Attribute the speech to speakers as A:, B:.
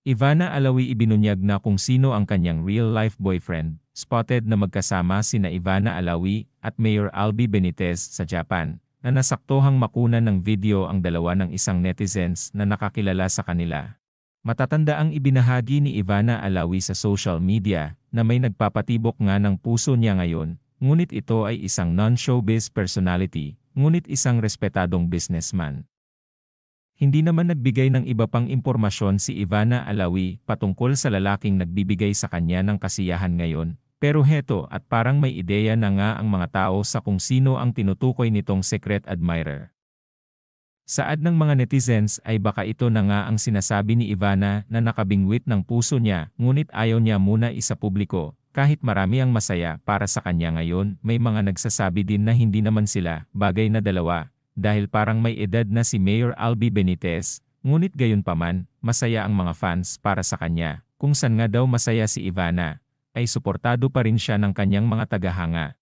A: Ivana Alawi ibinunyag na kung sino ang kanyang real-life boyfriend, spotted na magkasama sina Ivana Alawi at Mayor Albi Benitez sa Japan, na nasaktuhang makunan ng video ang dalawa ng isang netizens na nakakilala sa kanila. Matatanda ang ibinahagi ni Ivana Alawi sa social media na may nagpapatibok nga ng puso niya ngayon, ngunit ito ay isang non-showbiz personality, ngunit isang respetadong businessman. Hindi naman nagbigay ng iba pang impormasyon si Ivana Alawi patungkol sa lalaking nagbibigay sa kanya ng kasiyahan ngayon, pero heto at parang may ideya na nga ang mga tao sa kung sino ang tinutukoy nitong secret admirer. Saad ng mga netizens ay baka ito na nga ang sinasabi ni Ivana na nakabingwit ng puso niya, ngunit ayaw niya muna isapubliko. Kahit marami ang masaya para sa kanya ngayon, may mga nagsasabi din na hindi naman sila bagay na dalawa. Dahil parang may edad na si Mayor Albi Benitez, ngunit gayunpaman, masaya ang mga fans para sa kanya. Kung saan nga daw masaya si Ivana, ay suportado pa rin siya ng kanyang mga tagahanga.